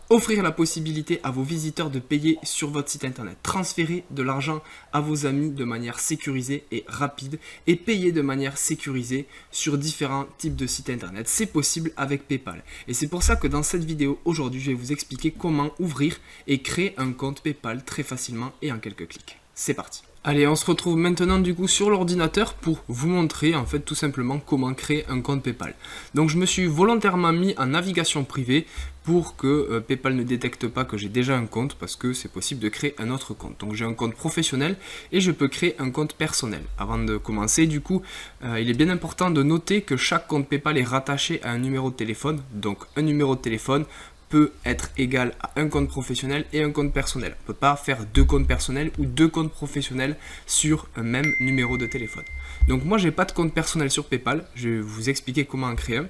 Offrir la possibilité à vos visiteurs de payer sur votre site internet. Transférer de l'argent à vos amis de manière sécurisée et rapide et payer de manière sécurisée sur différents types de sites internet. C'est possible avec PayPal. Et c'est pour ça que dans cette vidéo aujourd'hui, je vais vous expliquer comment ouvrir et créer un compte PayPal très facilement et en quelques clics. C'est parti. Allez, on se retrouve maintenant du coup sur l'ordinateur pour vous montrer en fait tout simplement comment créer un compte PayPal. Donc je me suis volontairement mis en navigation privée pour que PayPal ne détecte pas que j'ai déjà un compte parce que c'est possible de créer un autre compte. Donc j'ai un compte professionnel et je peux créer un compte personnel. Avant de commencer du coup, il est bien important de noter que chaque compte PayPal est rattaché à un numéro de téléphone. Donc un numéro de téléphone peut être égal à un compte professionnel et un compte personnel. On ne peut pas faire deux comptes personnels ou deux comptes professionnels sur un même numéro de téléphone. Donc moi j'ai pas de compte personnel sur PayPal, je vais vous expliquer comment en créer un.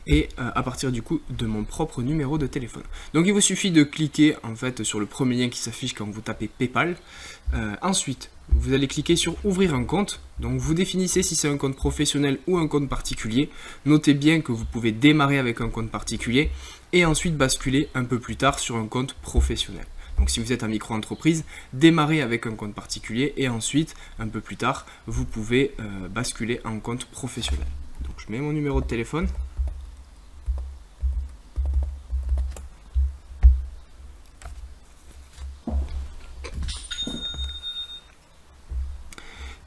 Et à partir du coup de mon propre numéro de téléphone. Donc il vous suffit de cliquer en fait sur le premier lien qui s'affiche quand vous tapez PayPal. Ensuite, vous allez cliquer sur ouvrir un compte. Donc vous définissez si c'est un compte professionnel ou un compte particulier. Notez bien que vous pouvez démarrer avec un compte particulier et ensuite basculer un peu plus tard sur un compte professionnel. Donc si vous êtes en micro-entreprise, démarrez avec un compte particulier et ensuite, un peu plus tard, vous pouvez basculer en compte professionnel. Donc je mets mon numéro de téléphone.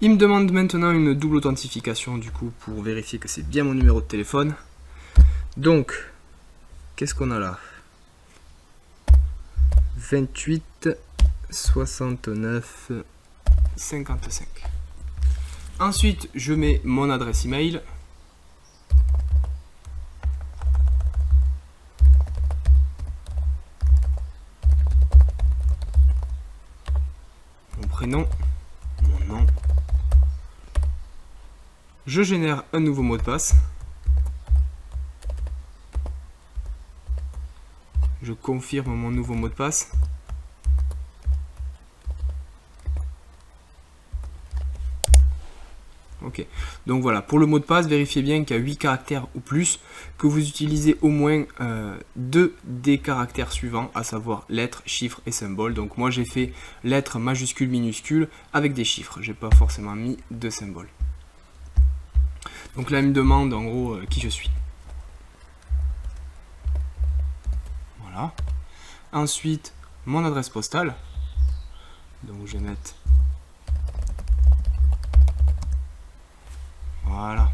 Il me demande maintenant une double authentification du coup pour vérifier que c'est bien mon numéro de téléphone. Donc, qu'est-ce qu'on a là? 28 69 55. Ensuite, je mets mon adresse email. Mon prénom, mon nom. Je génère un nouveau mot de passe. Je confirme mon nouveau mot de passe. Ok, donc voilà, pour le mot de passe, vérifiez bien qu'il y a 8 caractères ou plus, que vous utilisez au moins 2 des caractères suivants, à savoir lettres, chiffres et symboles. Donc moi j'ai fait lettres, majuscules, minuscules avec des chiffres, j'ai pas forcément mis de symboles. Donc là il me demande en gros qui je suis. Voilà. Ensuite, mon adresse postale. Donc je vais mettre... Voilà.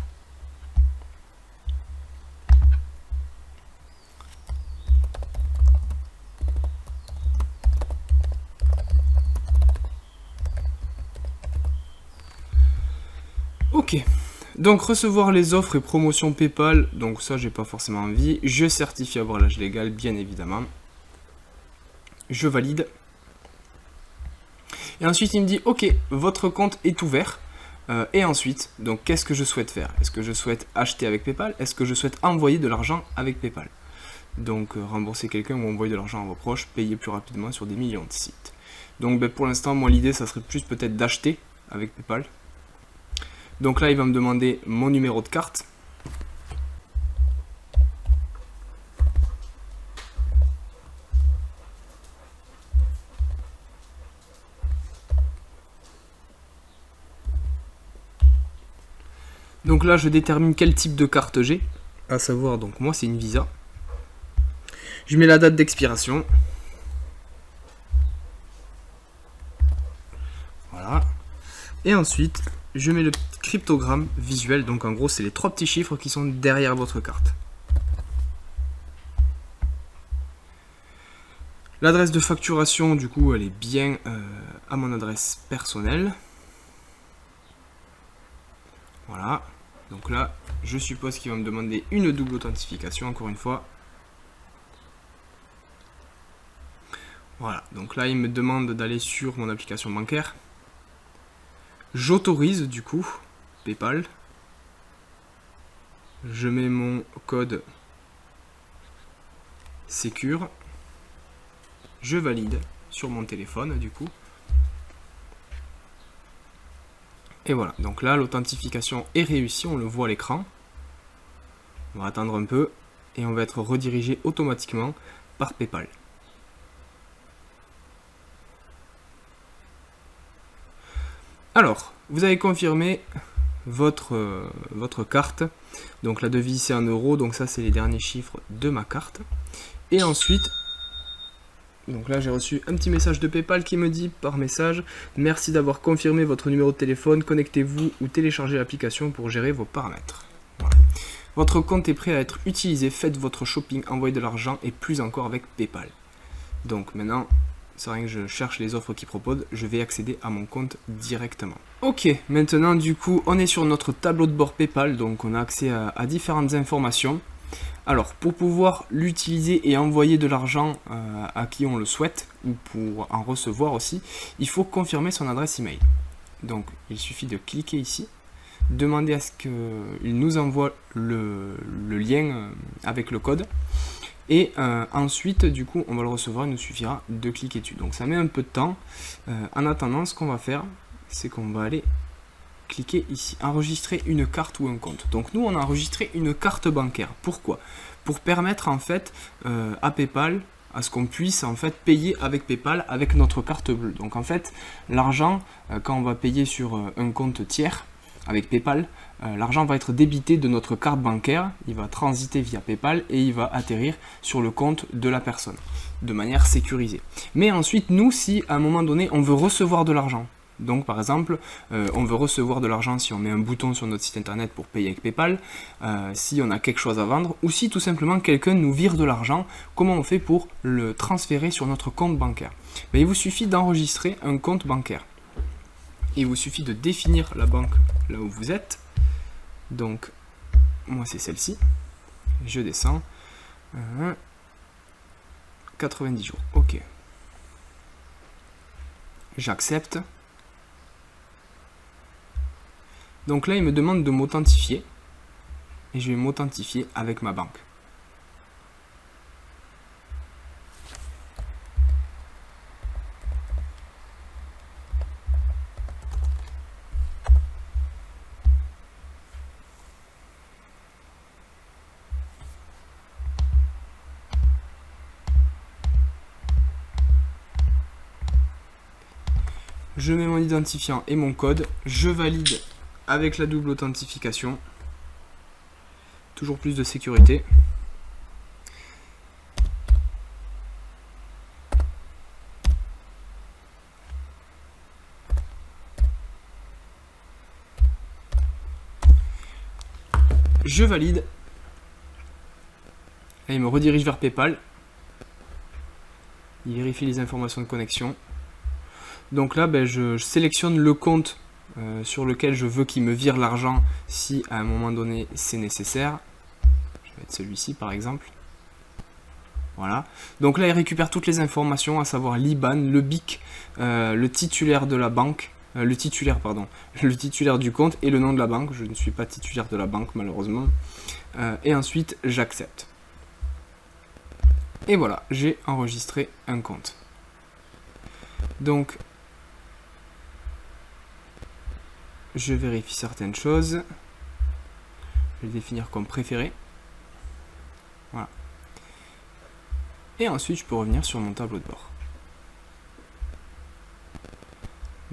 Ok. Donc recevoir les offres et promotions PayPal, donc ça j'ai pas forcément envie. Je certifie avoir l'âge légal, bien évidemment. Je valide. Et ensuite il me dit ok, votre compte est ouvert. Et ensuite, donc qu'est-ce que je souhaite faire? Est-ce que je souhaite acheter avec PayPal? Est-ce que je souhaite envoyer de l'argent avec PayPal? Donc rembourser quelqu'un ou envoyer de l'argent à vos proches, payer plus rapidement sur des millions de sites. Donc pour l'instant, moi l'idée ça serait plus peut-être d'acheter avec PayPal. Donc là il va me demander mon numéro de carte. Donc là je détermine quel type de carte j'ai, à savoir donc moi c'est une Visa. Je mets la date d'expiration. Voilà. Et ensuite je mets le cryptogramme visuel, donc en gros c'est les 3 petits chiffres qui sont derrière votre carte. L'adresse de facturation du coup elle est bien à mon adresse personnelle. Voilà. Donc là, je suppose qu'il va me demander une double authentification, encore une fois. Voilà, donc là, il me demande d'aller sur mon application bancaire. J'autorise, du coup, PayPal. Je mets mon code Secure. Je valide sur mon téléphone, du coup. Et voilà, donc là l'authentification est réussie, on le voit à l'écran. On va attendre un peu et on va être redirigé automatiquement par PayPal. Alors, vous avez confirmé votre carte. Donc la devise c'est en euros, donc ça c'est les derniers chiffres de ma carte. Et ensuite, donc là j'ai reçu un petit message de PayPal qui me dit par message: merci d'avoir confirmé votre numéro de téléphone, connectez-vous ou téléchargez l'application pour gérer vos paramètres. Voilà. Votre compte est prêt à être utilisé, faites votre shopping, envoyez de l'argent et plus encore avec PayPal. Donc maintenant, c'est rien que je cherche les offres qu'ils proposent, je vais accéder à mon compte directement. Ok, maintenant du coup on est sur notre tableau de bord PayPal, donc on a accès à différentes informations. Alors pour pouvoir l'utiliser et envoyer de l'argent à qui on le souhaite, ou pour en recevoir aussi, il faut confirmer son adresse email. Donc il suffit de cliquer ici, demander à ce qu'il nous envoie le lien avec le code. Et ensuite, du coup, on va le recevoir, il nous suffira de cliquer dessus. Donc ça met un peu de temps. En attendant, ce qu'on va faire, c'est qu'on va aller cliquer ici, enregistrer une carte ou un compte. Donc nous, on a enregistré une carte bancaire. Pourquoi? Pour permettre en fait à PayPal, à ce qu'on puisse en fait payer avec PayPal avec notre carte bleue. Donc en fait, l'argent, quand on va payer sur un compte tiers avec PayPal, l'argent va être débité de notre carte bancaire, il va transiter via PayPal et il va atterrir sur le compte de la personne de manière sécurisée. Mais ensuite, nous, si à un moment donné, on veut recevoir de l'argent, donc par exemple, on veut recevoir de l'argent si on met un bouton sur notre site internet pour payer avec PayPal, si on a quelque chose à vendre, ou si tout simplement quelqu'un nous vire de l'argent, comment on fait pour le transférer sur notre compte bancaire? Ben, il vous suffit d'enregistrer un compte bancaire. Il vous suffit de définir la banque là où vous êtes. Donc, moi c'est celle-ci. Je descends. 90 jours. Ok. J'accepte. Donc là, il me demande de m'authentifier. Et je vais m'authentifier avec ma banque. Je mets mon identifiant et mon code. Je valide avec la double authentification. Toujours plus de sécurité. Je valide. Là, il me redirige vers PayPal. Il vérifie les informations de connexion. Donc là, ben, je sélectionne le compte sur lequel je veux qu'il me vire l'argent si à un moment donné c'est nécessaire. Je vais mettre celui-ci par exemple. Voilà. Donc là, il récupère toutes les informations, à savoir l'IBAN, le BIC, le titulaire de la banque, le titulaire du compte et le nom de la banque. Je ne suis pas titulaire de la banque malheureusement. Et ensuite, j'accepte. Et voilà, j'ai enregistré un compte. Donc, je vérifie certaines choses. Je vais le définir comme préféré. Voilà. Et ensuite, je peux revenir sur mon tableau de bord.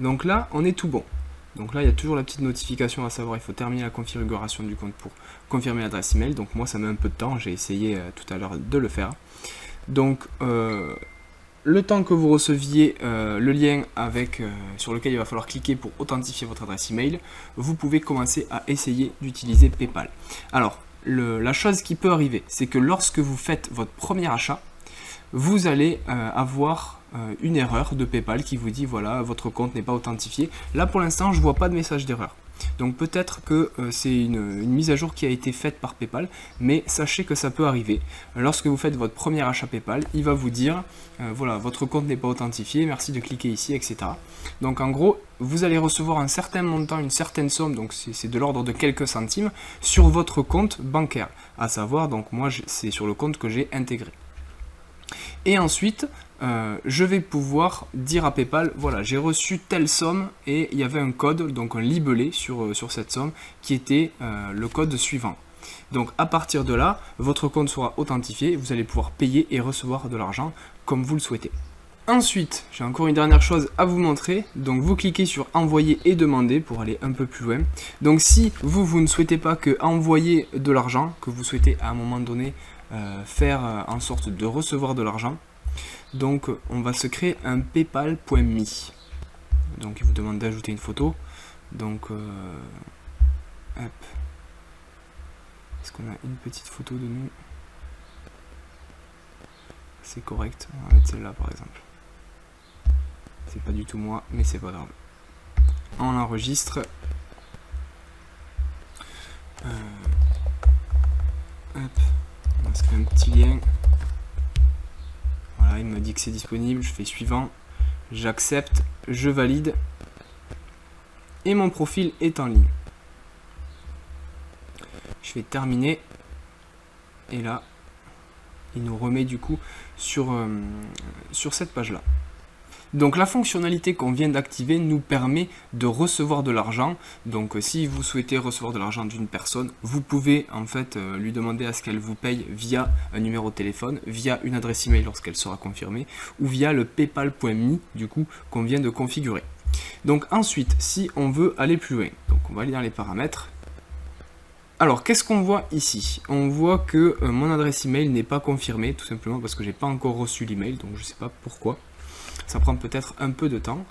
Donc là, on est tout bon. Donc là, il y a toujours la petite notification à savoir, il faut terminer la configuration du compte pour confirmer l'adresse email. Donc moi, ça met un peu de temps. J'ai essayé tout à l'heure de le faire. Donc, le temps que vous receviez le lien sur lequel il va falloir cliquer pour authentifier votre adresse email, vous pouvez commencer à essayer d'utiliser PayPal. Alors, la chose qui peut arriver, c'est que lorsque vous faites votre premier achat, vous allez avoir une erreur de PayPal qui vous dit voilà, votre compte n'est pas authentifié. Là, pour l'instant, je ne vois pas de message d'erreur. Donc peut-être que c'est une mise à jour qui a été faite par PayPal, mais sachez que ça peut arriver. Lorsque vous faites votre premier achat PayPal, il va vous dire voilà, votre compte n'est pas authentifié, merci de cliquer ici, etc. Donc en gros, vous allez recevoir un certain montant, une certaine somme, donc c'est de l'ordre de quelques centimes, sur votre compte bancaire. À savoir, donc moi, c'est sur le compte que j'ai intégré. Et ensuite, je vais pouvoir dire à PayPal, voilà, j'ai reçu telle somme et il y avait un code, donc un libellé sur cette somme qui était le code suivant. Donc à partir de là, votre compte sera authentifié, vous allez pouvoir payer et recevoir de l'argent comme vous le souhaitez. Ensuite, j'ai encore une dernière chose à vous montrer. Donc vous cliquez sur envoyer et demander pour aller un peu plus loin. Donc si vous ne souhaitez pas que envoyer de l'argent, que vous souhaitez à un moment donné faire en sorte de recevoir de l'argent, donc on va se créer un paypal.me. Donc il vous demande d'ajouter une photo. Donc hop. Est-ce qu'on a une petite photo de nous? C'est correct, on va mettre celle-là par exemple. C'est pas du tout moi, mais c'est pas grave. On enregistre. Hop. On va se créer un petit lien. Voilà, il me dit que c'est disponible. Je fais suivant. J'accepte. Je valide. Et mon profil est en ligne. Je vais terminer. Et là, il nous remet du coup sur cette page-là. Donc la fonctionnalité qu'on vient d'activer nous permet de recevoir de l'argent. Donc si vous souhaitez recevoir de l'argent d'une personne, vous pouvez en fait lui demander à ce qu'elle vous paye via un numéro de téléphone, via une adresse email lorsqu'elle sera confirmée, ou via le paypal.me du coup qu'on vient de configurer. Donc ensuite, si on veut aller plus loin, donc on va aller dans les paramètres. Alors, qu'est-ce qu'on voit ici? On voit que mon adresse email n'est pas confirmée, tout simplement parce que j'ai pas encore reçu l'email, donc je sais pas pourquoi. Ça prend peut-être un peu de temps.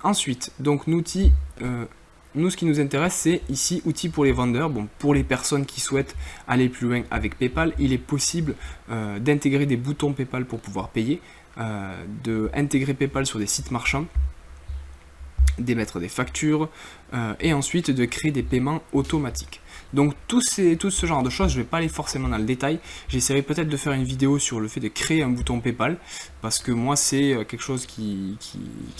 Ensuite, donc nous, ce qui nous intéresse, c'est ici, outils pour les vendeurs. Bon, pour les personnes qui souhaitent aller plus loin avec PayPal, il est possible d'intégrer des boutons PayPal pour pouvoir payer, d'intégrer PayPal sur des sites marchands, d'émettre des factures et ensuite de créer des paiements automatiques. Donc tout ce genre de choses, je ne vais pas aller forcément dans le détail. J'essaierai peut-être de faire une vidéo sur le fait de créer un bouton PayPal, parce que moi c'est quelque chose qui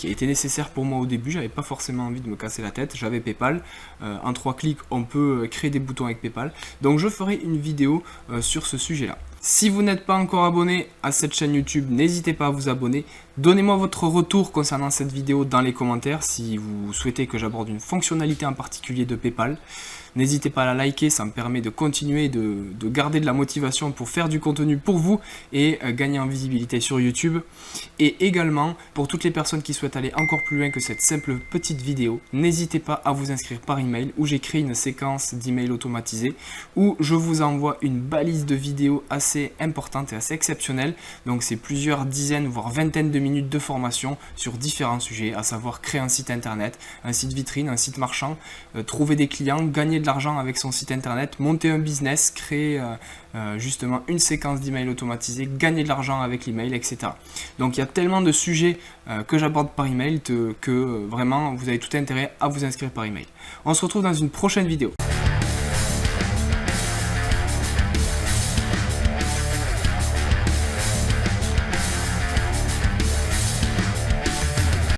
a été nécessaire pour moi au début. J'avais pas forcément envie de me casser la tête, j'avais PayPal, en 3 clics on peut créer des boutons avec PayPal. Donc je ferai une vidéo sur ce sujet là. Si vous n'êtes pas encore abonné à cette chaîne YouTube, n'hésitez pas à vous abonner. Donnez-moi votre retour concernant cette vidéo dans les commentaires si vous souhaitez que j'aborde une fonctionnalité en particulier de PayPal. N'hésitez pas à la liker, ça me permet de continuer de garder de la motivation pour faire du contenu pour vous et gagner en visibilité sur YouTube. Et également, pour toutes les personnes qui souhaitent aller encore plus loin que cette simple petite vidéo, n'hésitez pas à vous inscrire par email où j'ai créé une séquence d'emails automatisés où je vous envoie une balise de vidéos assez importante et assez exceptionnelle. Donc c'est plusieurs dizaines voire vingtaines de minutes de formation sur différents sujets, à savoir créer un site internet, un site vitrine, un site marchand, trouver des clients, gagner de l'argent avec son site internet, monter un business, créer justement une séquence d'emails automatisés, gagner de l'argent avec l'email, etc. Donc il y a tellement de sujets que j'aborde par email que vraiment vous avez tout intérêt à vous inscrire par email. On se retrouve dans une prochaine vidéo.